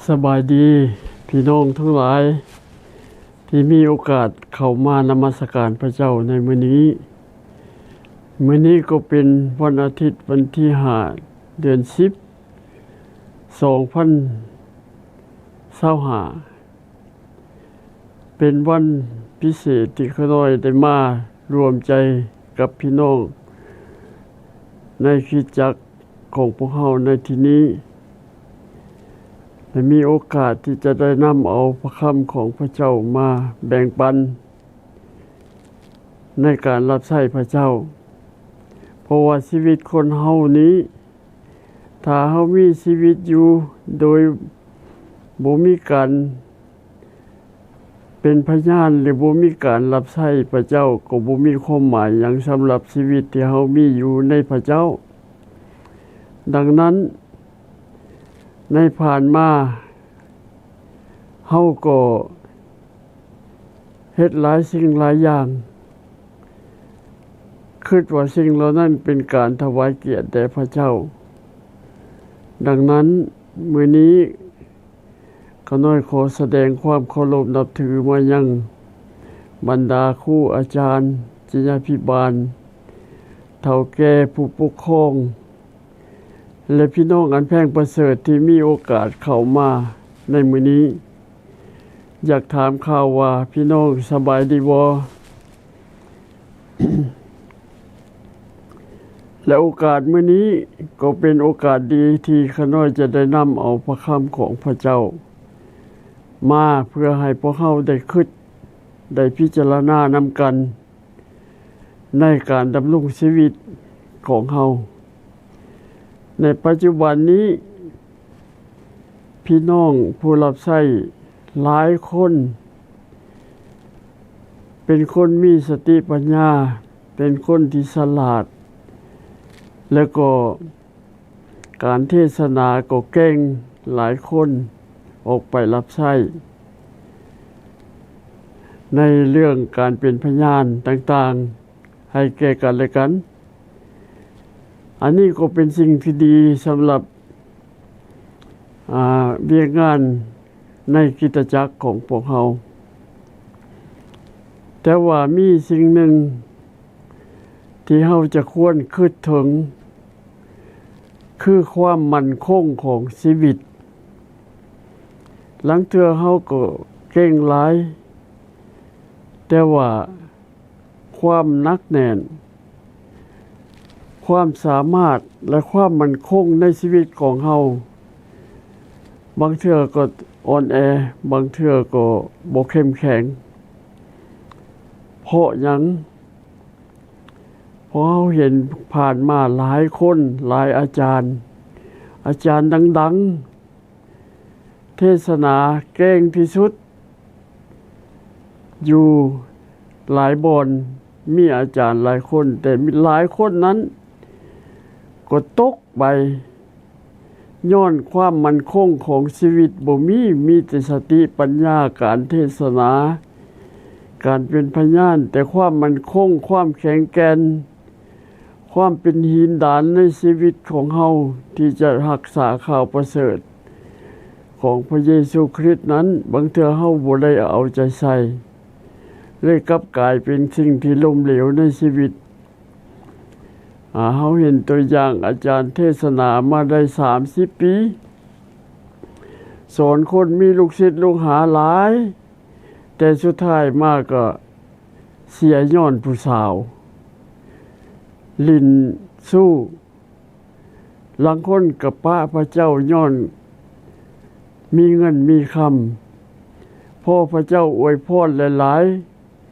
สบายดีพี่น้องทั้งหลายที่มีโอกาสเข้ามานมัสการพระเจ้าในมื้อนี้ก็เป็นวันอาทิตย์วันที่5เดือน10 2025เป็นวันพิเศษที่ข้าน้อยได้มารวมใจกับพี่น้องในคริสตจักรของพวกเราในที่นี้และมีโอกาสที่จะได้นำเอาพระคำของพระเจ้ามาแบ่งปันในการรับใช้พระเจ้าเพราะว่าชีวิตคนเฮานี้ถ้าเฮามีชีวิตอยู่โดยบ่มีการเป็นพยานหรือบ่มีการรับใช้พระเจ้าก็บ่มีความหมายหยังสำหรับชีวิตที่เฮามีอยู่ในพระเจ้าดังนั้นในผ่านมาเฮาก็เฮ็ดหลายสิ่งหลายอย่างคิดว่าสิ่งเหล่านั้นเป็นการถวายเกียรติแด่พระเจ้าดังนั้นมื้อนี้ข้าน้อยขอแสดงความเคารพนับถือมายังบรรดาครูอาจารย์จิยาภิบาลเฒ่าแก่ผู้ปกครองและพี่น้องอันแพงประเสริฐที่มีโอกาสเข้ามาในมื้อนี้อยากถามข่าวว่าพี่น้องสบายดีบ่ และโอกาสมื้อนี้ก็เป็นโอกาสดีที่ข้าน้อยจะได้นำเอาพระคำของพระเจ้ามาเพื่อให้พวกเราได้คิดได้พิจารณานำกันในการดำรงชีวิตของเราในปัจจุบันนี้พี่น้องผู้รับใช้หลายคนเป็นคนมีสติปัญญาเป็นคนที่ฉลาดแล้วก็การเทศนาก็เก่งหลายคนออกไปรับใช้ในเรื่องการเป็นพยานต่างๆให้แก่กันและกันอันนี้ก็เป็นสิ่งที่ดีสำหรับเวียกงานในคริสตจักรของพวกเราแต่ว่ามีสิ่งหนึ่งที่เราจะควรคิดถึงคือความมั่นคงของชีวิตหลังเทื่อเราก็เก่งหลายแต่ว่าความหนักแน่นความสามารถและความมั่นคงในชีวิตของเราบางเทื่อก็อ่อนแอบางเทื่อก็บ่เข้มแข็งเพราะหยังเพราะเราเห็นผ่านมาหลายคนหลายอาจารย์ดังๆเทศนาเก่งที่สุดอยู่หลายบอนมีอาจารย์หลายคนแต่มีหลายคนนั้นก็ตกไปย้อนความมั่นคงของชีวิตบ่มีแต่สติปัญญาการเทศนาการเป็นพยานแต่ความมั่นคงความแข็งแกร่งความเป็นหินดานในชีวิตของเฮาที่จะรักษาข่าวประเสริฐของพระเยซูคริสต์นั้นบางเทื่อเฮาบ่ได้เอาใจใส่เลยกลับกลายเป็นสิ่งที่ล้มเหลวในชีวิตเฮาเห็นตัวอย่างอาจารย์เทศนามาได้30 ปีสอนคนมีลูกศิษย์ลูกหาหลายแต่สุดท้ายมาก็เสียย้อนผู้สาวลิ้นสู้บางคนกับพระเจ้าย้อนมีเงินมีคำพ่อพระเจ้าอวยพรหลาย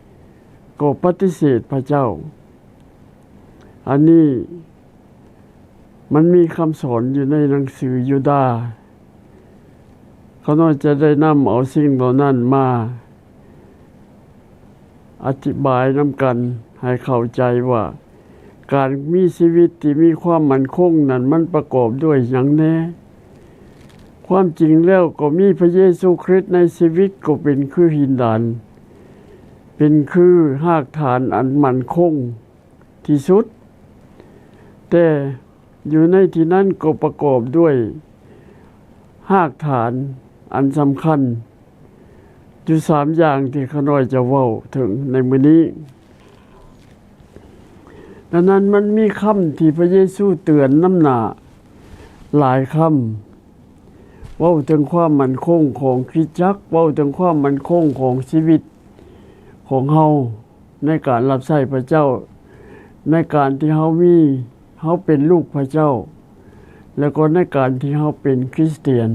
ๆก็ปฏิเสธพระเจ้าอันนี้มันมีคำสอนอยู่ในหนังสือยูดาห์เขาน่าจะได้นำเอาสิ่งเหล่านั้นมาอธิบายนำกันให้เข้าใจว่าการมีชีวิตที่มีความมั่นคงนั้นมันประกอบด้วยหยังแน่ความจริงแล้วก็มีพระเยซูคริสต์ในชีวิตก็เป็นคือหินดานเป็นคือรากฐานอันมั่นคงที่สุดแต่อยู่ในที่นั้นก็ประกอบด้วยรากฐาน อันสำคัญอยู่3อย่างที่ข้าน้อยจะเว้าถึงในมื้อนี้ดังนั้นมันมีคำที่พระเยซูเตือนน้ำหน้าหลายคำเว้าถึงความมั่นคงของคริสตจักรเว้าถึงความมั่นคงของชีวิตของเฮาในการรับใช้พระเจ้าในการที่เฮาเป็นลูกพระเจ้าแล้วก็ในการที่เฮาเป็นคริสเตียน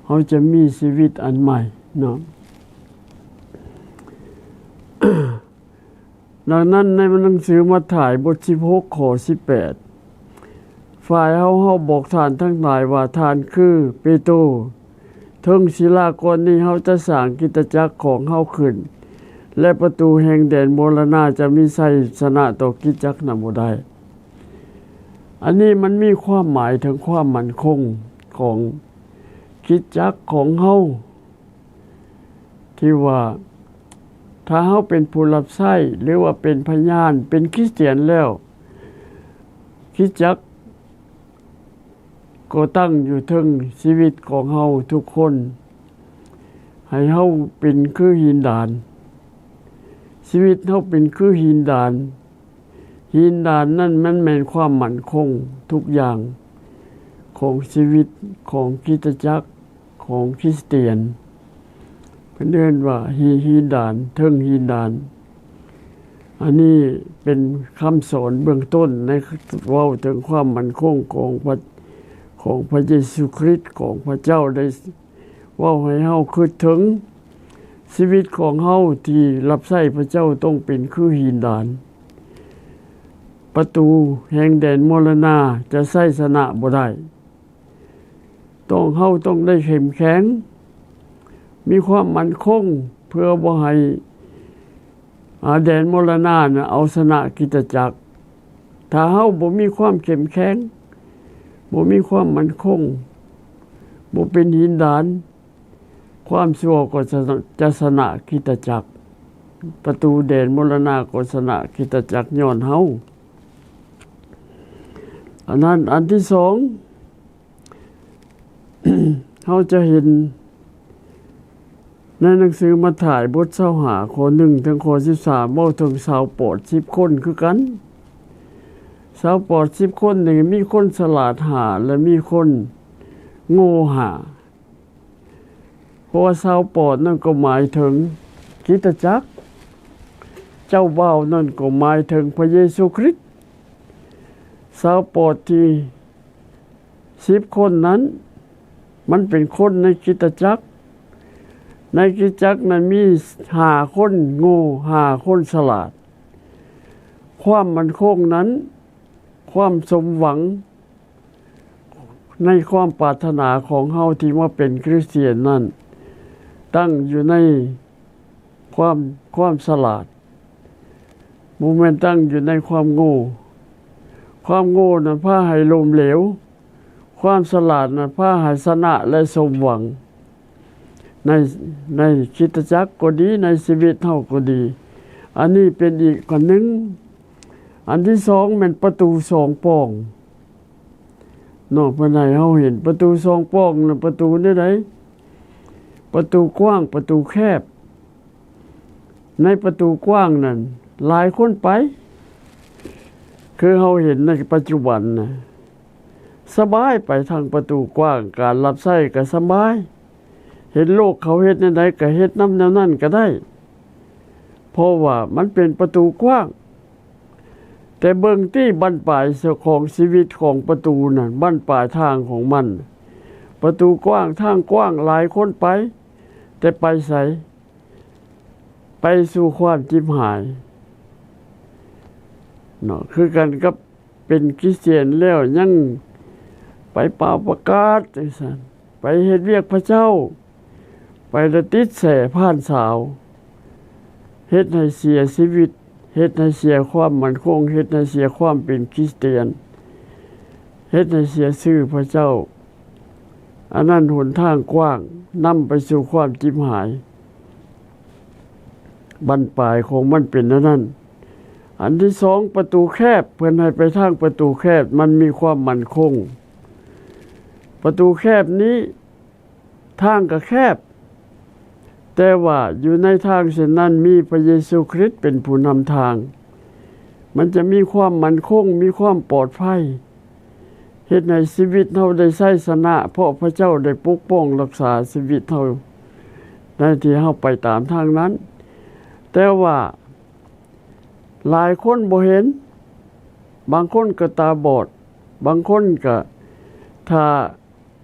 เฮาจะมีชีวิตอันใหม่เนาะ ดังนั้นในหนังสือมัทธิวบท16ข้อ18ฝ่ายเฮาบอกท่านทั้งหลายว่าท่านคือเปโตรถึงศิลาก้อนนี้เฮาจะสร้างคริสตจักรของเฮาขึ้นและประตูแห่งแดนมรณะจะมีชัยชนะต่อคริสตจักรนั้นบ่ได้อันนี้มันมีความหมายถึงความมั่นคงของคริสตจักรของเฮาที่ว่าถ้าเฮาเป็นผู้รับใช้หรือว่าเป็นพยานเป็นคริสเตียนแล้วคริสตจักรก็ตั้งอยู่ถึงชีวิตของเฮาทุกคนให้เฮาเป็นคือหินดานชีวิตเฮาเป็นคือหินดานนั่นมันแม่นความมั่นคงทุกอย่างของชีวิตของคริสตจักรของคริสเตียนเพิ่นเรียกว่าหินดานเทิงหินดานอันนี้เป็นคำสอนเบื้องต้นในเว้าถึงความมั่นคงของพระเยซูคริสต์ของพระเจ้าได้เว้าให้เฮาคิดถึงชีวิตของเฮาที่รับใช้พระเจ้าต้องเป็นคือหินดานประตูแห่งแดนมรณะจะใช้ชนะบ่ได้เฮาต้องได้เข้มแข็งมีความมั่นคงเพื่อบ่ให้แดนมรณะน่ะเอาชนะคริสตจักรถ้าเฮาบ่มีความเข้มแข็งบ่มีความมั่นคงบ่เป็นหินดานความชั่วก็จะชนะคริสตจักรประตูแดนมรณะก็ชนะคริสตจักรย้อนเฮาอันนั้นอันที่2 เฮาจะเห็นในหนังสือมัทธิวบท25ข้อ1ถึงข้อ13เว้าถึงชาวโปรด10คนคือกันชาวโปรด10คนนี่มีคนฉลาด5และมีคนโง่5เพราะว่าชาวโปรดนั่นก็หมายถึงคริสตจักรเจ้าบ่าวนั่นก็หมายถึงพระเยซูคริสต์ชาวโปรดที่10คนนั้นมันเป็นคนในคริสตจักรในคริสตจักรนั้นมี5คนโง่5คนฉลาดความมั่นคงนั้นความสมหวังในความปรารถนาของเฮาที่ว่าเป็นคริสเตียนนั้นตั้งอยู่ในความฉลาดบ่แม่นตั้งอยู่ในความโง่นั้นพาให้ล้มเหลวความฉลาดนั้นพาให้ชนะและสมหวังในคริสตจักรก็ดีในชีวิตเฮาก็ดีอันนี้เป็นอีกอันหนึ่งอันที่2มันประตู2ป้องนอกภายในเฮาเห็นประตู2ป้องน่ะประตูได้ไดประตูกว้างประตูแคบในประตูกว้างนั่นหลายคนไปคือเฮาเห็นในปัจจุบันน่ะสบายไปทางประตูกว้างการรับใช้ก็สบายเห็นโลกเขาเฮ็ดแนวใดก็เฮ็ดนำแนวนั้นก็ได้เพราะว่ามันเป็นประตูกว้างแต่เบิ่งที่บั้นปลายของชีวิตของประตูนั่นบั้นปลายทางของมันประตูกว้างทางกว้างหลายคนไปแต่ไปไสไปสู่ความจิบหายเนาะคือกันกับเป็นคริสเตียนแล้วยังไปเป่าประกาศจังซั่นไปเฮ็ดเวียกพระเจ้าไปละติดแส่ผ่านสาวเฮ็ดให้เสียชีวิตเฮ็ดให้เสียความมั่นคงเฮ็ดให้เสียความเป็นคริสเตียนเฮ็ดให้เสียชื่อพระเจ้าอันนั้นหนทางกว้างนำไปสู่ความจิบหายบั้นปลายของมันเป็นนั้นอันที่2ประตูแคบเพิ่นให้ไปทางประตูแคบมันมีความมั่นคงประตูแคบนี้ ทางก็แคบแต่ว่าอยู่ในทางเช่นนั้นมีพระเยซูคริสต์เป็นผู้นำทางมันจะมีความมั่นคงมีความปลอดภัยเฮ็ดให้ชีวิตเราได้ไสชนะเพราะพระเจ้าได้ปกป้องรักษาชีวิตเราในที่เราไปตามทางนั้นแต่ว่าหลายคนบ่เห็นบางคนก็ตาบอดบางคนก็ถ้า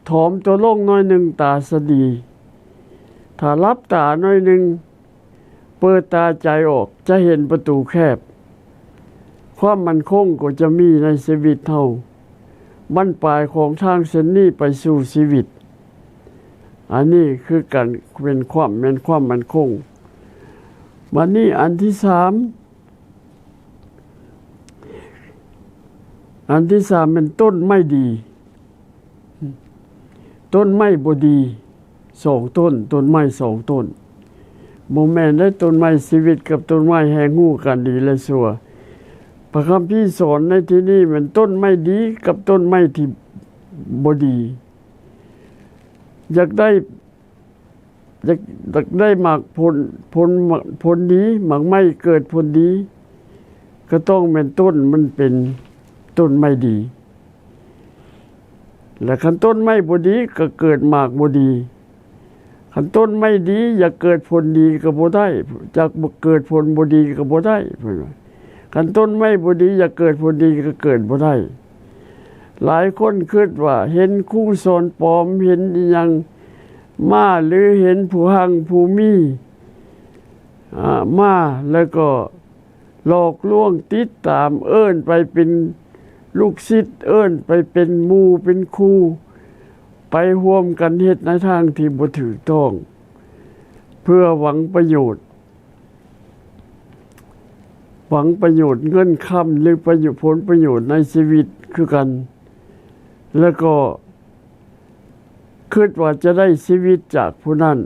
ถอมตัวลงหน่อยหนึ่งตาสดีถ้าลับตาหน่อยหนึ่งเปิดตาใจออกจะเห็นประตูแคบความมั่นคงก็จะมีในชีวิตเฮาบั้นปลายของทางเส้นนี้ไปสู่ชีวิตอันนี้คือการเป็นความมั่นคงวันนี้อันที่สามเป็นต้นไม่ดีต้นไม้บ่ดี2ต้นต้นไม้2ต้นบ่แม่นได้ต้นไม้ชีวิตกับต้นไม้แห่งฮู้กันดีและชั่วพระคัมภีร์สอนในที่นี้มันต้นไม้ดีกับต้นไม้ที่บ่ดีอยากได้หมากผลดีหมากไม้เกิดผลดีก็ต้องเป็นต้นมันเป็นต้นไม้ดีและคันต้นไม้บ่ดีก็เกิดหมากบ่ดีคันต้นไม้ดีอยากเกิดผลดีก็บ่ได้จากบ่เกิดผลบ่ดีก็บ่ได้คันต้นไม้บ่ดีอยากเกิดผลดีก็เกิดบ่ได้หลายคนคิดว่าเห็นครูสอนปลอมเห็นอีหยังมาหรือเห็นผู้หังผู้มีมาแล้วก็หลอกลวงติดตามเอิ้นไปเป็นลูกศิษย์เอิ้นไปเป็นหมู่เป็นครูไปร่วมกันเฮ็ดในทางที่บ่ถูกต้องเพื่อหวังประโยชน์เงินคำหรือผลประโยชน์ในชีวิตคือกันแล้วก็คิดว่าจะได้ชีวิตจากผู้นั้น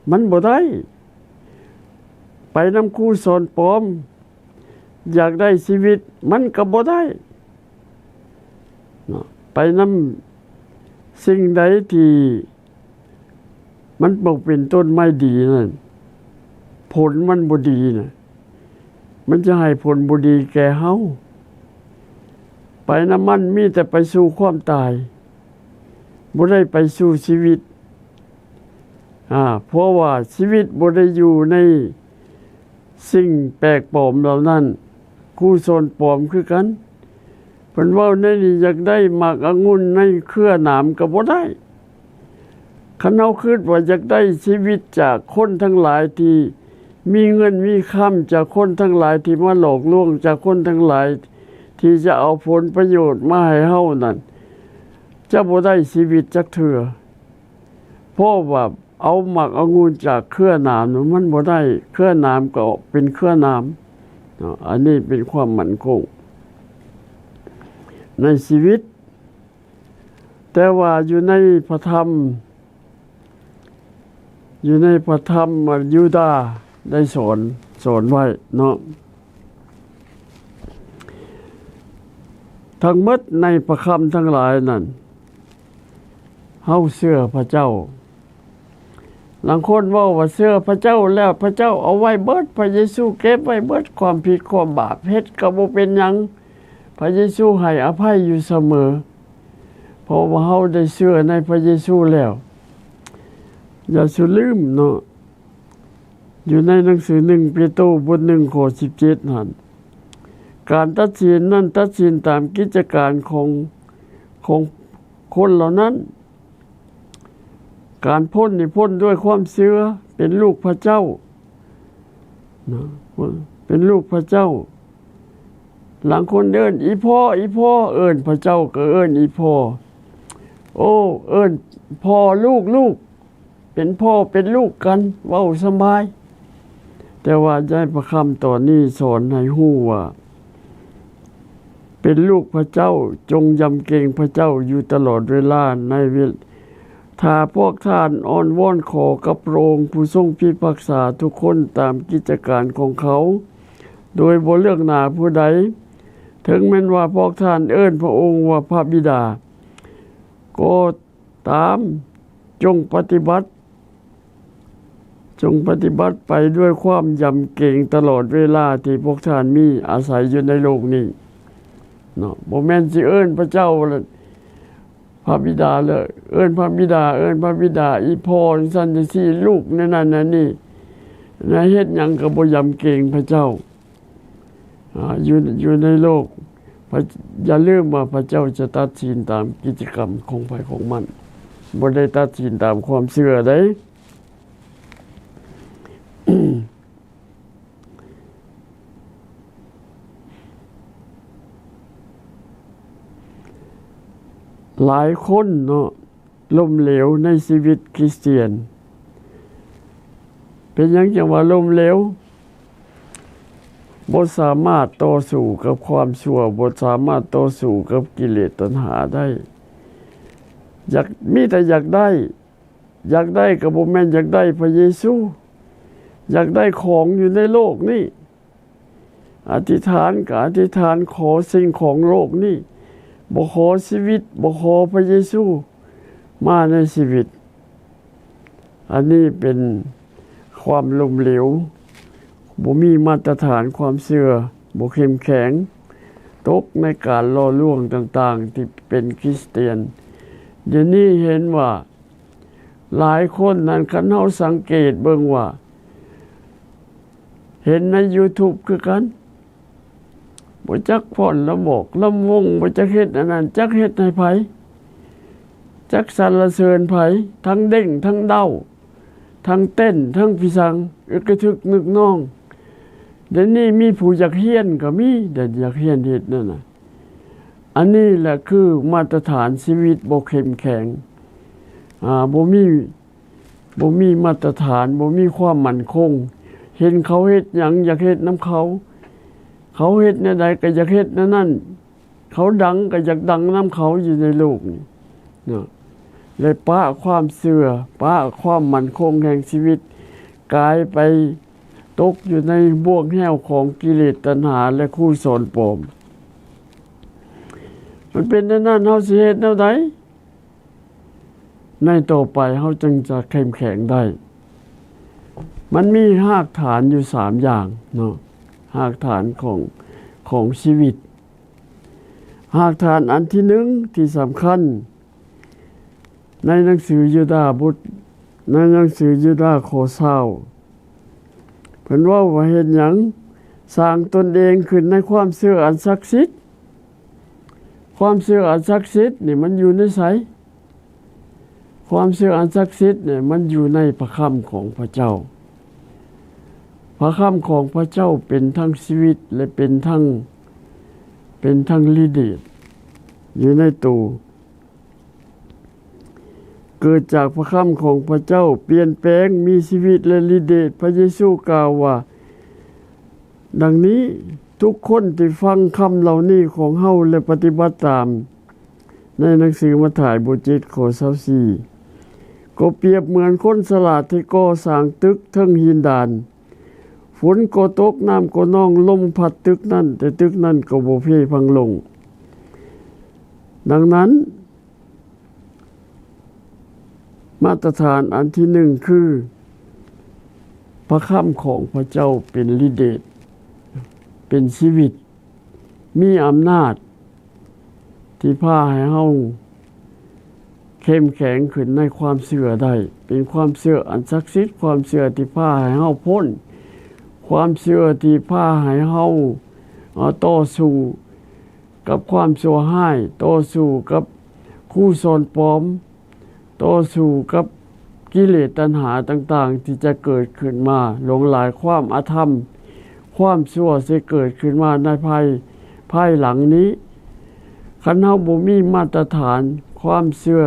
มันบ่ได้ไปนำครูสอนปลอมอยากได้ชีวิตมันก็บ่ได้ไปนำสิ่งใดที่มันบ่เป็นต้นไม้ดีนั่นผลมันบ่ดีน่ะมันจะให้ผลบ่ดีแก่เฮาไปนำมันมีแต่ไปสู่ความตายบ่ได้ไปสู่ชีวิตเพราะว่าชีวิตบ่ได้อยู่ในสิ่งแปลกปลอมเหล่านั้นครูสอนปลอมคือกันเพิ่นเว้าในนี้อยากได้หมากองุ่นในเครือหนามก็บ่ได้คันเฮาคิดว่าอยากได้ชีวิตจากคนทั้งหลายที่มีเงินมีคำจากคนทั้งหลายที่มาหลอกลวงจากคนทั้งหลายที่จะเอาผลประโยชน์มาให้เฮานั่นจะบ่ได้ชีวิตจักเทื่อเพราะว่าเอาหมากองุ่นจากเครือหนามมันบ่ได้เครือหนามก็เป็นเครือหนามอันนี้เป็นความมั่นคงในชีวิตแต่ว่าอยู่ในพระธรรมยูดาห์ได้สอนไว้เนาะทั้งหมดในพระคำทั้งหลายนั้นเฮาเชื่อพระเจ้าบางคนเว้าว่าเชื่อพระเจ้าแล้วพระเจ้าเอาไว้เบิดพระเยซูเก็บไว้เบิดความผิดความบาปเฮ็ดก็บ่เป็นหยังพระเยซูให้อภัยอยู่เสมอเพราะว่าเฮาได้เชื่อในพระเยซูแล้วอย่าสุลืมเนาะอยู่ในหนังสือ1เปโตรบท1ข้อ17นั่นการตัดสินนั้นตัดสินตามกิจการของคนเหล่านั้นการพ้นนี่พ้นด้วยความเชื่อเป็นลูกพระเจ้านะเป็นลูกพระเจ้าหลังคนเอิ้นอีพ่อเอิ้นพระเจ้าก็เอิ้นอีพ่อโอ้เอิ้นพ่อลูกเป็นพ่อเป็นลูกกันเว้าสบายแต่ว่าใจพระคำตอนนี้สอนให้ฮู้ว่าเป็นลูกพระเจ้าจงยำเกรงพระเจ้าอยู่ตลอดเวลาในถ้าพวกท่านอ้อนวอนขอกับพระองค์ผู้ทรงพิพากษาทุกคนตามกิจการของเขาโดยบ่เลือกหน้าผู้ใดถึงแม้นว่าพวกท่านเอิ้นพระองค์ว่าพระบิดาก็ตาม จงปฏิบัติไปด้วยความยำเกรงตลอดเวลาที่พวกท่านมีอาศัยอยู่ในโลกนี้เนาะบ่แม่นสิเอิ้นพระเจ้าพระบิดาเลยเอิ้นพระบิดาอีพ่อจังซั่นจังซี่ลูกนั่นนั่นนี่นะเฮ็ดหยังก็บ่ยำเกรงพระเจ้าอยู่ในโลกอย่าลืมว่าพระเจ้าจะตัดสินตามกิจกรรมของไผของมันบ่ได้ตัดสินตามความเชื่อเด้ หลายคนเนาะล้มเหลวในชีวิตคริสเตียนเป็นหยังจังว่าล้มเหลวบ่สามารถต่อสู้กับความชั่วบ่สามารถต่อสู้กับกิเลสตัณหาได้มีแต่อยากได้ก็บ่แม่นอยากได้พระเยซูอยากได้ของอยู่ในโลกนี้อธิษฐานก็อธิษฐานขอสิ่งของโลกนี้บ่ขอชีวิตบ่ขอพระเยซูมาในชีวิตอันนี้เป็นความล้มเหลวบ่มีมาตรฐานความเชื่อบ่เข้มแข็งตกในการล่อลวงต่างๆที่เป็นคริสเตียนเดี๋ยวนี้เห็นว่าหลายคนนั้นคันเฮาสังเกตเบิ่งว่าเห็นใน YouTube คือกันบ่จักพ่นละบอกลำวงบ่จักเฮ็ดอันนั้นจักเฮ็ดให้ไผจักสรรเสริญไผทั้งเด้งทั้งเด้าทั้งเต้นทั้งพิสังอึกกระทึกนึกน้องเดี๋ยวนี้มีผู้อยากเฮียนก็มีแต่อยากเฮียนเฮ็ดนั่นน่ะอันนี้แหละคือมาตรฐานชีวิตบ่เข้มแข็งบ่มีมาตรฐานบ่มีความมั่นคงเห็นเขาเฮ็ดหยังอยากเฮ็ดนํเขาเฮ็ดแนวใดก็อยากเฮ็ดแนวนั้นเขาดังก็อยากดังนํเขาอยู่ในโลกนี้เนาะเลยปะความเชื่อปะความมั่นคงแห่งชีวิตกลายไปตกอยู่ในบ่วงแห้วของกิเลสตัณหาและคู่สอนปลอมมันเป็นแนวนั้นเฮาสิเฮ็ดแนวใดในต่อไปเฮาจึงจะเข้มแข็งได้มันมีรากฐานอยู่3อย่างเนาะรากฐานของชีวิตรากฐานอันที่1ที่สำคัญในหนังสือยูดาห์บทในหนังสือยูดาห์ข้อ20เพิ่นว่าเฮ็ดหยังสร้างตนเองขึ้นในความเชื่ออันศักดิ์สิทธิ์ความเชื่ออันศักดิ์สิทธิ์นี่มันอยู่ในไสความเชื่ออันศักดิ์สิทธิ์เนี่ยมันอยู่ในพระคำของพระเจ้าพระคำของพระเจ้าเป็นทั้งชีวิตและเป็นทั้งฤทธิ์เดชอยู่ในตัวเกิดจากพระคำของพระเจ้าเปลี่ยนแปลงมีชีวิตและฤทธิ์เดชพระเยซูกล่าวว่าดังนี้ทุกคนที่ฟังคำเหล่านี้ของเฮาและปฏิบัติตามในหนังสือมัทธิวบท7ข้อ24ก็เปรียบเหมือนคนฉลาดที่ก่อสร้างตึกเทิงหินดานฝนก็ตกน้ำก็นองลมพัดตึกนั้นแต่ตึกนั้นก็บ่เพพังลงดังนั้นมาตรฐานอันที่1คือพระคำของพระเจ้าเป็นฤทธิ์เดชเป็นชีวิตมีอำนาจที่พาให้เฮาเข้มแข็งขึ้นในความเชื่อได้เป็นความเชื่ออันศักดิ์สิทธิ์ความเชื่อที่พาให้เฮาพ้นความเชื่อที่พาให้เฮาต่อสู้กับความชั่วร้ายต่อสู้กับคู่สอนปลอมต่อสู้กับกิเลสตัณหาต่างๆที่จะเกิดขึ้นมาหลงหลายความอธรรมความชั่วจะเกิดขึ้นมาในภายหลังนี้คันเฮาบ่มีมาตรฐานความเชื่อ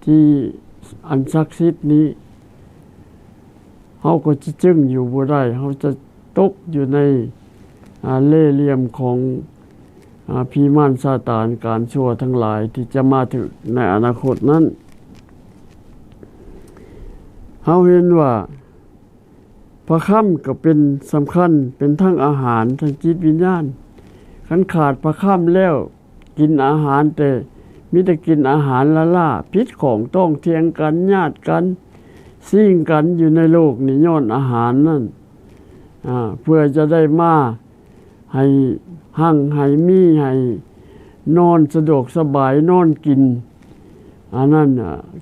ที่อันศักดิ์สิทธิ์นี้เฮาก็จะจึงอยู่บ่ได้เฮาจะตกอยู่ในเล่ห์เหลี่ยมของผีมารซาตานการชั่วทั้งหลายที่จะมาถึงในอนาคตนั้นเฮาเห็นว่าพระคำก็เป็นสำคัญเป็นทั้งอาหารทั้งจิตวิญญาณคันขาดพระคำแล้วกินอาหารแต่ มิได้กินอาหารละล่าพิษของต้องเทียงกันญาติกันซิ่งกันอยู่ในโลกนี่ย้อนอาหารนั่นเพื่อจะได้มาให้หั่งให้มีให้นอนสะดวกสบายนอนกินอันนั้น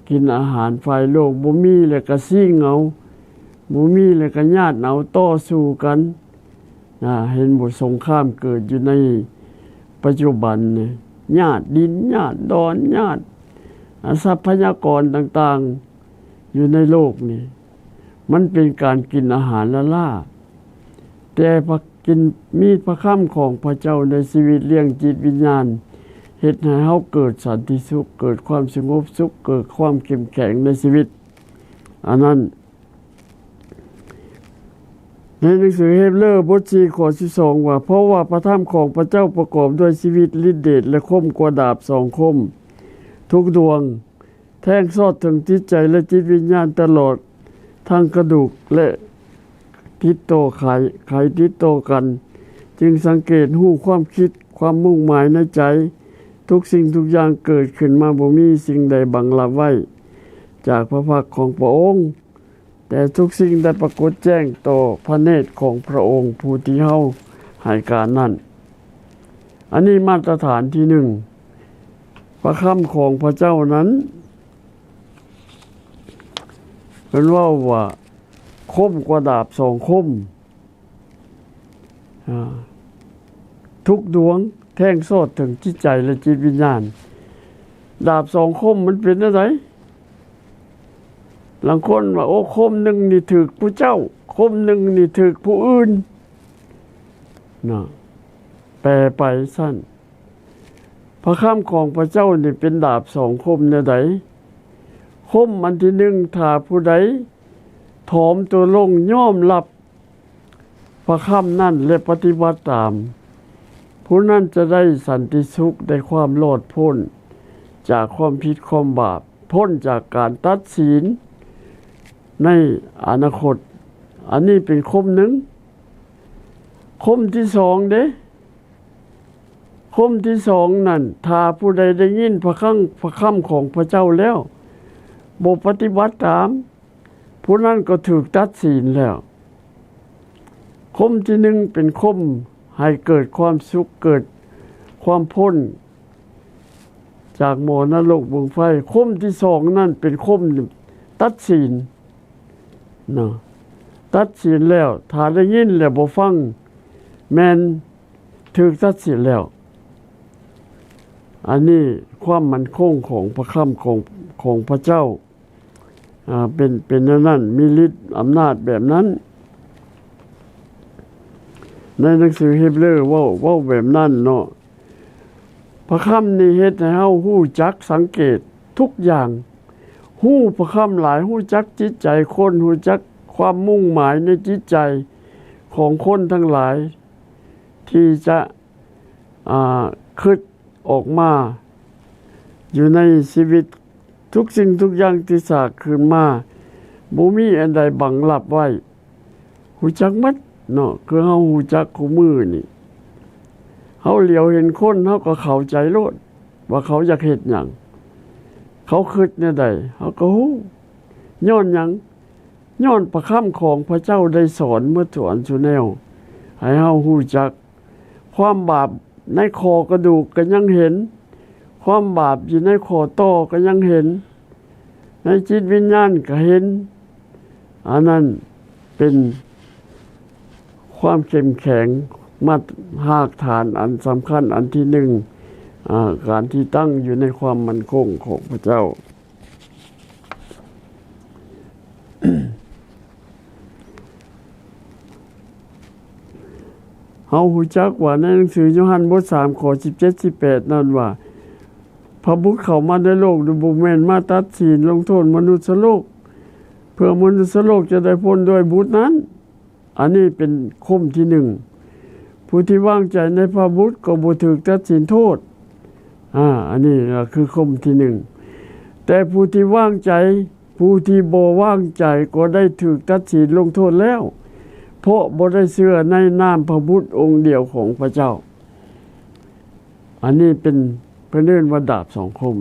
กินอาหารฝ่ายโลกบ่มีแล้วก็ซิ่งเอาบ่มีแล้วก็ญาติเอาต่อสู้กันเห็นบทสงครามเกิดอยู่ในปัจจุบันเนี่ยญาติดินญาติดอนญาติทรัพยากรต่างๆอยู่ในโลกนี่มันเป็นการกินอาหารละล่าแต่พอกินมีพระค่ำของพระเจ้าในชีวิตเลี้ยงจิตวิญญาณเฮ็ดให้เฮาเกิดสันติสุขเกิดความสงบสุขเกิดความเข้มแข็งในชีวิตอันนั้นในหนังสือเฮบเรอบท4ข้อ12ว่าเพราะว่าพระธรรมของพระเจ้าประกอบด้วยชีวิตฤทธิ์เดชและคมกว่าดาบ2คมทุกดวงแทงซอดถึงจิตใจและจิตวิญญาณตลอดทั้งกระดูกและติดต่อไขติดต่อกันจึงสังเกตหู้ความคิดความมุ่งหมายในใจทุกสิ่งทุกอย่างเกิดขึ้นมาบ่มีสิ่งใดบังลับไว้จากพระพักของพระองค์แต่ทุกสิ่งได้ปรากฏแจ้งต่อพระเนตรของพระองค์ผู้ที่เฮาให้การนั้นอันนี้มาตรฐานที่1พระคำของพระเจ้านั้นเป็นว่าคมกว่าดาบ2คมทุกดวงแทงซอดถึงจิตใจและจิตวิญญาณดาบ2คมมันเป็นอะไรบางคนว่าโอ้คมหนึ่งนี่ถึกผู้เจ้าคมหนึ่งนี่ถึกผู้อื่นแปลไปสั้นพระคำของพระเจ้านี่เป็นดาบ2คมเนี่ยใดคมอันที่1ถ้าผู้ใดถ่อมตัวลงยอมรับพระคำนั้นและปฏิบัติตามผู้นั้นจะได้สันติสุขได้ความรอดพ้นจากความผิดความบาปพ้นจากการตัดสินในอนาคตอันนี้เป็นคม1คมที่2เด้คมที่2นั่นถ้าผู้ใดได้ยินพระคำของพระเจ้าแล้วบ่ปฏิบัติตามผู้นั้นก็ถูกตัดสินแล้วคมที่1เป็นคมให้เกิดความสุขเกิดความพ้นจากหม้อนรกบึงไฟคมที่2นั่นเป็นคมตัดสินตัดสินแล้วถ้าได้ยินแล้วบ่ฟังแม่นถูกตัดสินแล้วอันนี้ความมั่นคงของพระคำของพระเจ้าเป็นนั้นมีฤทธิ์อำนาจแบบนั้นในหนังสือเฮบเรว่าแบบนั้นเนาะพระคำนี่เฮ็ดให้เฮาฮู้จักสังเกตทุกอย่างฮู้พระคำหลายฮู้จักจิตใจคนฮู้จักความมุ่งหมายในจิตใจของคนทั้งหลายที่จะคิดออกมาอยู่ในชีวิตทุกสิ่งทุกอย่างที่สร้างขึ้นมาบ่มีอันใดบังลับไว้ฮู้จักหมดเนาะคือเฮาฮู้จักคู่มือนี่เฮาเหลียวเห็นคนเฮาก็เข้าใจโลดว่าเขาอยากเฮ็ดหยังเขาคิดแนวใดเฮาก็ฮู้ย้อนหยังย้อนพระคำของพระเจ้าได้สอนเมื่อสอนสุแนวให้เฮาฮู้จักความบาปในคอกระดูกก็ยังเห็นความบาปอยู่ในคอต่อก็ยังเห็นในจิตวิญญาณก็เห็นอันนั้นเป็นความเข้มแข็งมาตรฐานอันสำคัญอันที่1การที่ตั้งอยู่ในความมั่นคงของพระเจ้า เฮาฮู้จักว่าในหนังสือยอห์นบท3ข้อ17-18นั่นว่าพระบุตรเข้ามาในโลกโดยบ่แม่นมาตัดสินลงโทษมนุษย์โลกเพื่อมนุษย์โลกจะได้พ้นด้วยบุตรนั้นอันนี้เป็นคมที่1ผู้ที่วางใจในพระบุตรก็บ่ถูกตัดสินโทษอันนี้คือคมที่1แต่ผู้ที่วางใจผู้ที่บ่วางใจก็ได้ถูกตัดสินลงโทษแล้วเพราะบ่ได้เชื่อในนามพระบุตรองค์เดียวของพระเจ้าอันนี้เป็น เพิ่นเรียกว่าดาบสองคม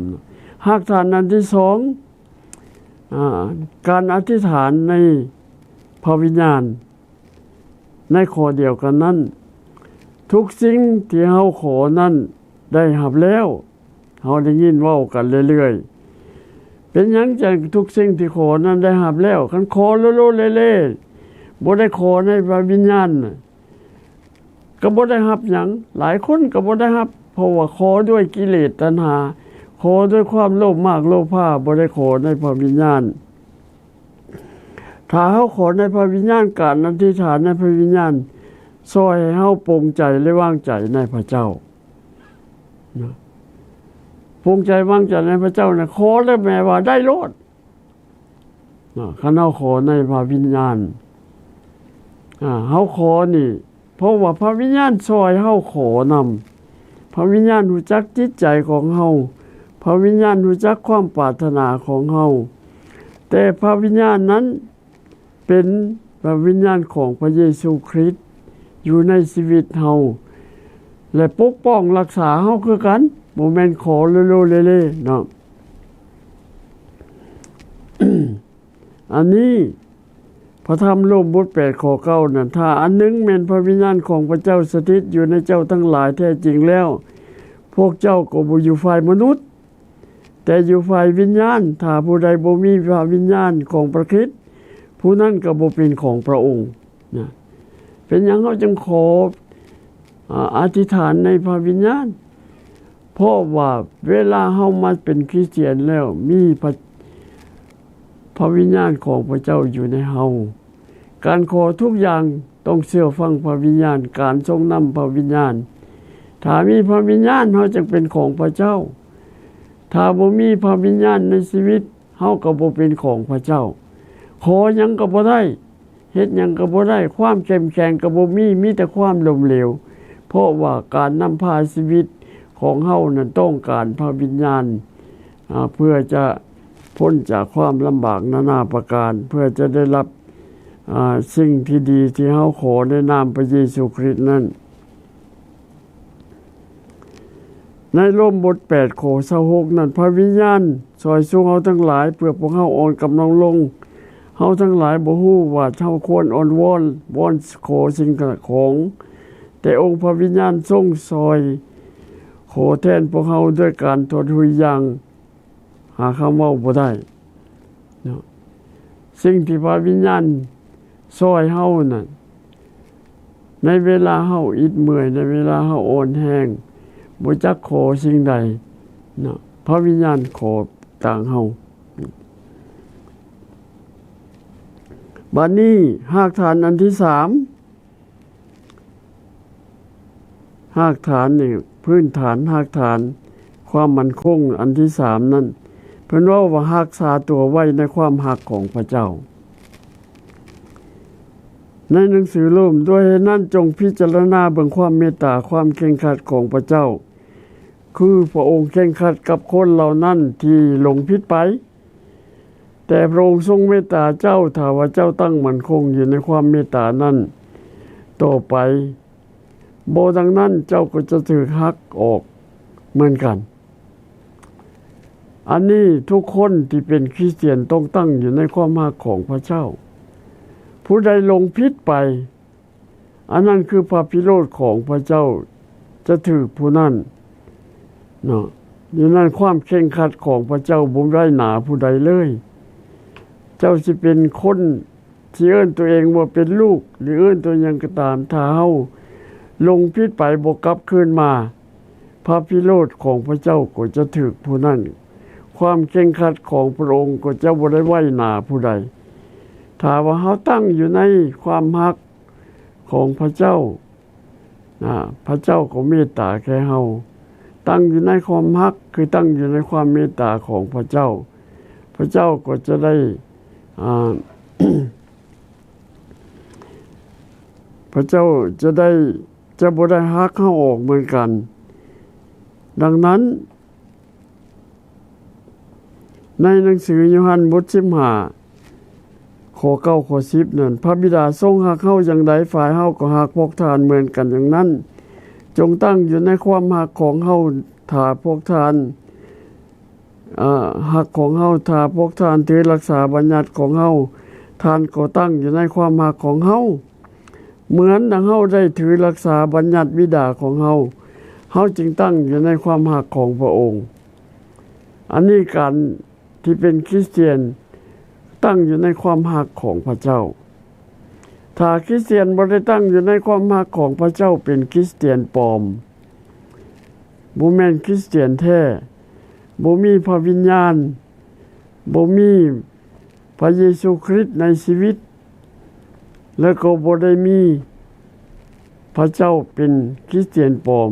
หากฐานอันที่สองการอธิษฐานในพระวิญญาณในข้อเดียวกันนั้นทุกสิ่งที่เฮาขอนั้นได้รับแล้วเฮาได้ยินเว้ากันเรื่อยๆเป็นหยังจังทุกสิ่งที่ขอนั้นได้รับแล้วคันขอโลๆเล่ๆบ่ได้ขอในพระวิญญาณก็บ่ได้รับหยังหลายคนก็บ่ได้รับเพราะว่าขอด้วยกิเลสตัณหาขอด้วยความโลภมากโลภาบ่ได้ขอในพระวิญญาณถ้าเฮาขอในพระวิญญาณการอธิษฐานในพระวิญญาณช่วยให้เฮาปรงใจและวางใจในพระเจ้านะปรงใจวางใจในพระเจ้านะขอแล้วแม้ว่าได้โลดคันเฮาขอในพระวิญญาณเฮาขอนี่เพราะว่าพระวิญญาณช่วยเฮาขอนำพระวิญญาณรู้จักจิตใจของเฮาพระวิญญาณรู้จักความปรารถนาของเฮาแต่พระวิญญาณนั้นเป็นพระวิญญาณของพระเยซูคริสต์อยู่ในชีวิตเฮาและปกป้องรักษาเฮาคือกันบ่แม่นขอโลๆเล่ๆเนาะ อันนี้พระธรรมโรมบท8ข้อ9นั่นถ้าอันหนึ่งแม่นพระวิญญาณของพระเจ้าสถิตอยู่ในเจ้าทั้งหลายแท้จริงแล้วพวกเจ้าก็บ่อยู่ฝ่ายมนุษย์แต่อยู่ฝ่ายวิญญาณถ้าผู้ใดบ่มีพระวิญญาณของพระคริสต์ผู้นั้นก็บ่เป็นของพระองค์นะเป็นหยังเขาจึงขออธิษฐานในพระวิญญาณเพราะว่าเวลาเฮามาเป็นคริสเตียนแล้วมีพระวิญญาณของพระเจ้าอยู่ในเฮาการขอทุกอย่างต้องเชื่อฟังพระวิญญาณการทรงนำพระวิญญาณถ้ามีพระวิญญาณเฮาจึงเป็นของพระเจ้าถ้าบ่มีพระวิญญาณในชีวิตเฮาก็บ่เป็นของพระเจ้าขอหยังก็บ่ได้เฮ็ดหยังก็บ่ได้ความเข้มแข็งก็บ่มีแต่ความล้มเหลวเพราะว่าการนำพาชีวิตของเฮานั้นต้องการพระวิญญาณเพื่อจะพ้นจากความลำบากนานาประการเพื่อจะได้รับสิ่งที่ดีที่เฮาขอในนามพระเยซูคริสต์นั้นในโรมบท8ข้อ26นั้นพระวิญญาณช่วยสู้เฮาทั้งหลายเพื่อพวกเฮาอ่อนกำลังลงเฮาทั้งหลายบ่ฮู้ว่าเฮาควรอ้อนวอนขอสิ่งของแต่องค์พระวิญญาณทรงช่วยขอแทนพวกเฮาด้วยการทดหุยอย่างหาคำเว้าบ่ได้เนาะสิ่งที่พระวิญญาณช่วยเฮานั่นในเวลาเฮาอิดเมื่อยในเวลาเฮาอ่อนแรงบ่จักขอสิ่งใดเนาะพระวิญญาณขอต่างเฮาบัดนี้หากฐานอันที่3หากฐานนี่พื้นฐานหากฐานความมั่นคงอันที่3นั้นเพิ่นว่ารักษาตัวไว้ในความรักของพระเจ้าในหนังสือโรมด้วยเหตุนั้นจงพิจารณาเบิ่งความเมตตาความเคร่งครัดของพระเจ้าคือพระองค์เคร่งครัดกับคนเหล่านั้นที่หลงผิดไปแต่พระองค์ทรงเมตตาเจ้าถ้าว่าเจ้าตั้งมั่นคงอยู่ในความเมตตานั้นต่อไปบ่ดังนั้นเจ้าก็จะถูกหักออกเหมือนกันอันนี้ทุกคนที่เป็นคริสเตียนต้องตั้งอยู่ในความรักของพระเจ้าผู้ใดหลงผิดไปอันนั้นคือพระพิโรธของพระเจ้าจะถูกผู้นั้นเนาะอยู่นั้นความเคร่งครัดของพระเจ้าบ่ได้หนาผู้ใดเลยเจ้าสิเป็นคนที่เอิ้นตัวเองว่าเป็นลูกหรือเอิ้นตัวหยังก็ตามถ้าเฮาลงผิดไปบ่กลับคืนมาพระพิโรธของพระเจ้าก็จะถูกผู้นั้นความเคร่งครัดของพระองค์ก็จะบ่ได้ไว้หน้าผู้ใดถ้าว่าเฮาตั้งอยู่ในความรักของพระเจ้าพระเจ้าก็เมตตาแก่เฮาตั้งอยู่ในความรักคือตั้งอยู่ในความเมตตาของพระเจ้าพระเจ้าก็จะได้ พระเจ้าจะบ่ได้หักเฮาออกเหมือนกันดังนั้นในหนังสือโยฮันบท15ข้อ9ข้อ10นั่นพระบิดาทรงหักเฮาอย่างใดฝ่ายเฮาก็หักพวกทานเหมือนกันอย่างนั้นจงตั้งอยู่ในความหักของเฮา ถ้าพวกท่านหักของเฮาถ้าพวกท่านถือรักษาบัญญัติของเฮาท่านก็ตั้งอยู่ในความหักของเฮาเหมือนดังเฮาได้ถือรักษาบัญญัติบิดาของเฮาจึงตั้งอยู่ในความหักของพระองค์อันนี้การที่เป็นคริสเตียนตั้งอยู่ในความหักของพระเจ้าถ้าคริสเตียนบ่ได้ตั้งอยู่ในความหักของพระเจ้าเป็นคริสเตียนปลอมบ่แม่นคริสเตียนแท้บ่มีพระวิญญาณบ่มีพระเยซูคริสต์ในชีวิตแล้วก็บ่ได้มีพระเจ้าเป็นคริสเตียนปลอม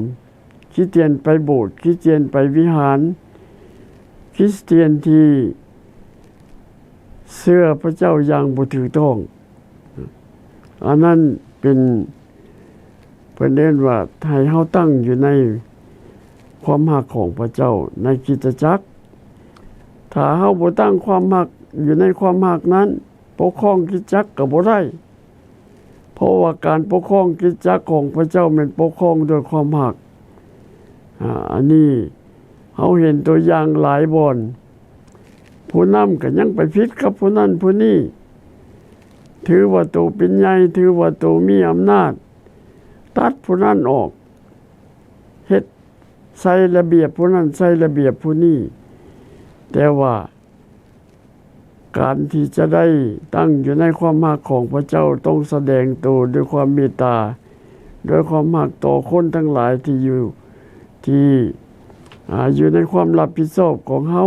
คริสเตียนไปโบสถ์คริสเตียนไปวิหารคริสเตียนที่เชื่อพระเจ้าอย่างบ่ถูกต้องอันนั้นเป็นประเด็นว่าให้เฮาตั้งอยู่ในความหักของพระเจ้าในคริสตจักรถ้าเฮาบ่ตั้งความหักอยู่ในความหักนั้นปกครองคริสตจักรก็บ่ได้เพราะว่าการปกครองคริสตจักรของพระเจ้าเป็นปกครองด้วยความหักอันนี้เฮาเห็นตัวอย่างหลายบ่อนผู้นำก็ยังไปผิดกับผู้นั้นผู้นี้ถือว่าตัวเป็นใหญ่ถือว่าตัวมีอำนาจตัดผู้นั้นออกเฮ็ดใส่ระเบียบผู้นั้นใส่ระเบียบผู้นี้แต่ว่าการที่จะได้ตั้งอยู่ในความหักของพระเจ้าต้องแสดงตัวด้วยความเมตตาด้วยความหักต่อคนทั้งหลายที่อยู่ในความรับผิดชอบของเฮา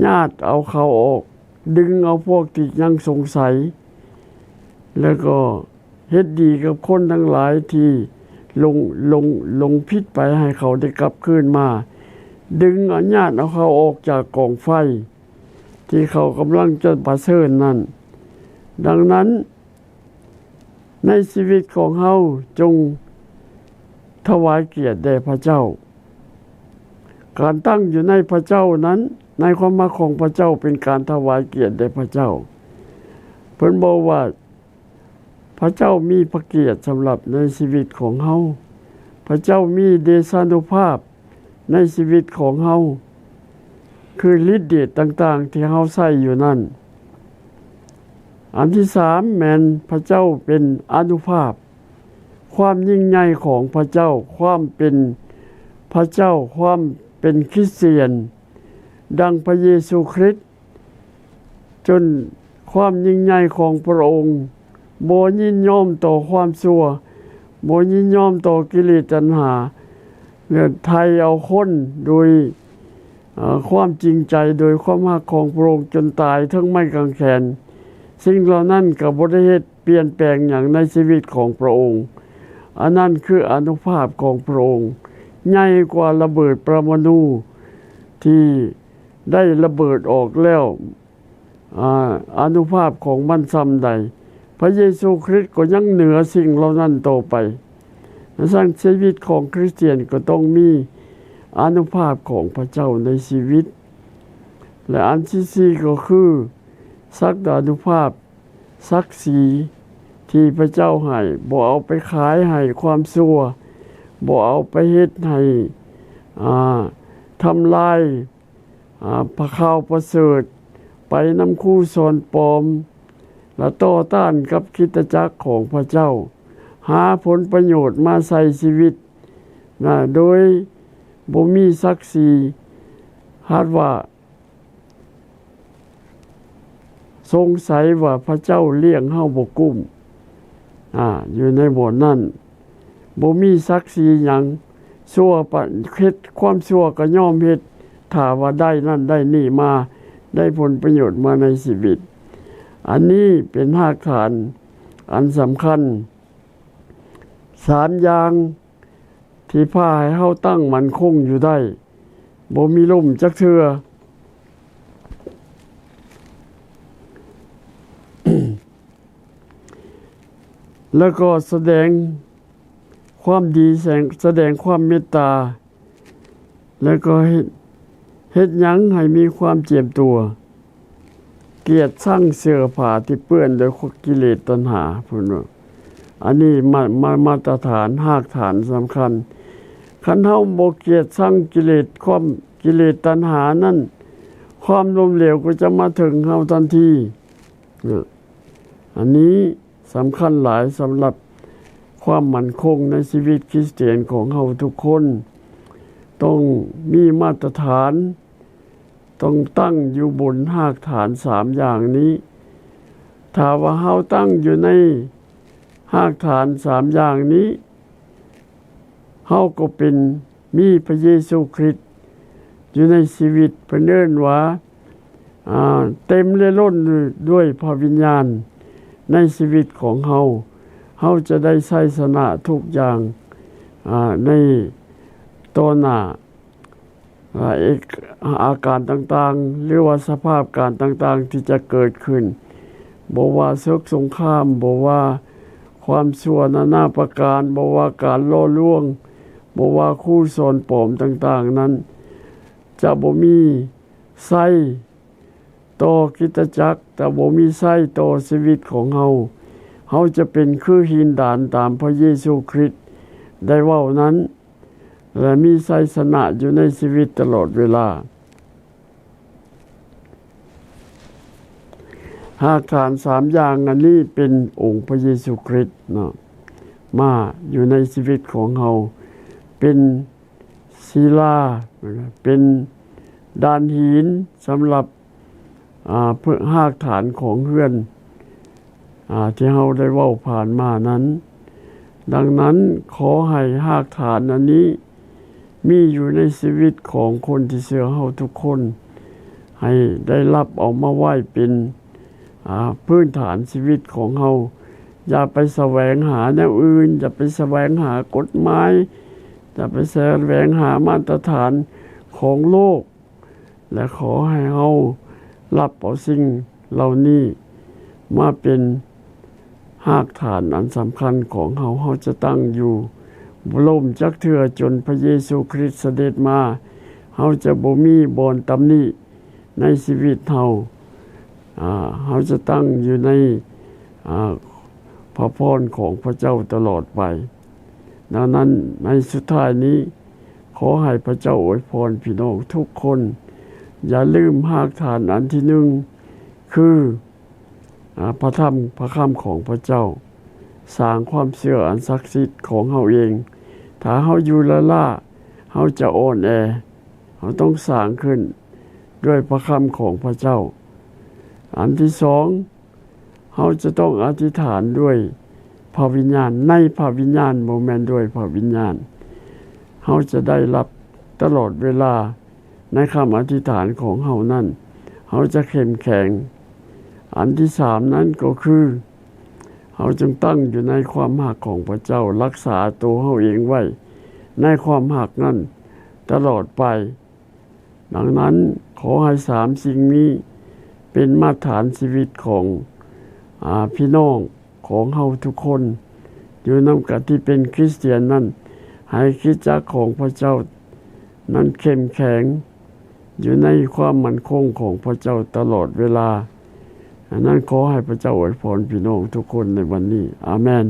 ญาติเอาเขาออกดึงเอาพวกที่ยังสงสัยแล้วก็เฮ็ดดีกับคนทั้งหลายที่ลงผิดไปให้เขาได้กลับคืนมาดึงญาติเอาเขาออกจากกองไฟที่เขากำลังจะประเสริฐนั้นดังนั้นในชีวิตของเฮาจงถวายเกียรติแด่พระเจ้าการตั้งอยู่ในพระเจ้านั้นในความมาของพระเจ้าเป็นการถวายเกียรติแด่พระเจ้าเพิ่นบอกว่าพระเจ้ามีพระเกียรติสำหรับในชีวิตของเฮาพระเจ้ามีเดชานุภาพในชีวิตของเฮาคือฤทธิ์เดชต่างๆที่เฮาใช้อยู่นั่นอันที่3แม่นพระเจ้าเป็นอานุภาพความยิ่งใหญ่ของพระเจ้าความเป็นพระเจ้าความเป็นคริสเตียนดังพระเยซูคริสต์จนความยิ่งใหญ่ของพระองค์บ่ยินยอมต่อความชั่วบ่ยินยอมต่อกิเลสตัณหาไทยเอาคนโดยความจริงใจโดยความรักของพระองค์จนตายทั้งไม้กางเขนสิ่งเหล่านั้นก็บ่ได้เฮ็ดเปลี่ยนแปลงอย่างในชีวิตของพระองค์อันนั้นคืออานุภาพของพระองค์ใหญ่กว่าระเบิดปรมาณูที่ได้ระเบิดออกแล้วอานุภาพของมันซ้ำใดพระเยซูคริสต์ก็ยังเหนือสิ่งเหล่านั้นต่อไปสร้างชีวิตของคริสเตียนก็ต้องมีอานุภาพของพระเจ้าในชีวิตและอันที่4ก็คือศักดานุภาพศักดิ์ศรีที่พระเจ้าให้บ่เอาไปขายให้ความชั่วบ่เอาไปเฮ็ดให้ทำลายพระข่าวประเสริฐไปนำคู่สอนปลอมและต่อต้านกับคริสตจักรของพระเจ้าหาผลประโยชน์มาใส่ชีวิตโดยบ่มีศักดิ์ศรีหากว่าสงสัยว่าพระเจ้าเลี้ยงเฮาบ่กุ้มอยู่ในบ่อนนั้นบ่มีศักดิ์ศรีหยังชั่วปะเฮ็ดความชั่วก็ยอมเฮ็ดถ้าว่าได้นั่นได้นี่มาได้ผลประโยชน์มาในชีวิตอันนี้เป็นรากฐานอันสำคัญ3อย่างที่พาให้เฮาตั้งมั่นคงอยู่ได้บ่มีล่มจักเทื่อ แล้วก็แสดงความดีแสดงความเมตตาแล้วก็เฮ็ดหยังให้มีความเจียมตัวเกียรติสร้างเสื้อผ้าที่เปื้อนด้วยกิเลสตัณหาพุ่นว่าอันนี้มาตรฐานรากฐานสำคัญ คันเฮาบ่เกลียดชังกิเลสความกิเลสตัณหานั้นความล้มเหลวก็จะมาถึงเฮาทันทีอันนี้สำคัญหลายสำหรับความมั่นคงในชีวิตคริสเตียนของเฮาทุกคนต้องมีมาตรฐานต้องตั้งอยู่บนรากฐาน3อย่างนี้ถ้าว่าเฮาตั้งอยู่ในรากฐาน3อย่างนี้เฮาก็เป็นมีพระเยซูคริสต์อยู่ในชีวิตเพิ่นเอิ้นว่าเต็มล้นด้วยพระวิญญาณในชีวิตของเฮาจะได้ชัยชนะทุกอย่างในตัวหน้าอาการต่างๆหรือว่าสภาพการต่างๆที่จะเกิดขึ้นบ่ว่าศึกสงครามบ่ว่าความชั่วนานาประการบ่ว่าการล่อลวงบ่ว่าคู่สอนปลอมต่างๆนั้นจะบ่มีไส้ต่อคริสตจักรแต่บ่มีไส้ต่อชีวิตของเฮาจะเป็นคือหินดานตามพระเยซูคริสต์ได้เว้านั้นและมีชัยชนะอยู่ในชีวิตตลอดเวลารากฐาน3อย่างอันนี้เป็นองค์พระเยซูคริสต์มาอยู่ในชีวิตของเฮาเป็นศิลาเป็นดานหินสำหรับเพื่อรากฐานของเฮือนที่เฮาได้เว้าผ่านมานั้นดังนั้นขอให้รากฐานอันนี้มีอยู่ในชีวิตของคนที่เชื่อเฮาทุกคนให้ได้รับเอามาไว้เป็นพื้นฐานชีวิตของเฮาอย่าไปแสวงหาแนวอื่นอย่าไปแสวงหากฎหมายอย่าไปแสวงหามาตรฐานของโลกและขอให้เฮารับเอาสิ่งเหล่านี้มาเป็นรากฐานอันสำคัญของเฮาจะตั้งอยู่บ่ล่มจักเทื่อจนพระเยซูคริสต์เสด็จมาเฮาจะบ่มีบ่อนตำหนิในชีวิตเฮาจะตั้งอยู่ในพระพรของพระเจ้าตลอดไปดังนั้นในสุดท้ายนี้ขอให้พระเจ้าอวยพรพี่น้องทุกคนอย่าลืมรากฐานอันที่1คือพระธรรมพระคำของพระเจ้าสร้างความเชื่ออันศักดิ์สิทธิ์ของเฮาเองถ้าเฮาอยู่ละล่าเฮาจะอ่อนแอเฮาต้องสร้างขึ้นด้วยพระคำของพระเจ้าอันที่2เฮาจะต้องอธิษฐานด้วยพระวิญญาณในพระวิญญาณบ่แม่นด้วยพระวิญญาณเฮาจะได้รับตลอดเวลาในคำอธิษฐานของเฮานั้นเฮาจะเข้มแข็งอันที่3นั้นก็คือเฮาจงตั้งอยู่ในความรักของพระเจ้ารักษาตัวเฮาเองไว้ในความรักนั้นตลอดไปดังนั้นขอให้3สิ่งนี้เป็นมาตรฐานชีวิตของพี่น้องของเฮาทุกคนอยู่นำกันที่เป็นคริสเตียนนั้นให้คริสตจักรของพระเจ้านั้นเข้มแข็งอยู่ในความมั่นคงของพระเจ้าตลอดเวลานั้นขอให้พระเจ้าอวยพรพี่น้องทุกคนในวันนี้อาเมน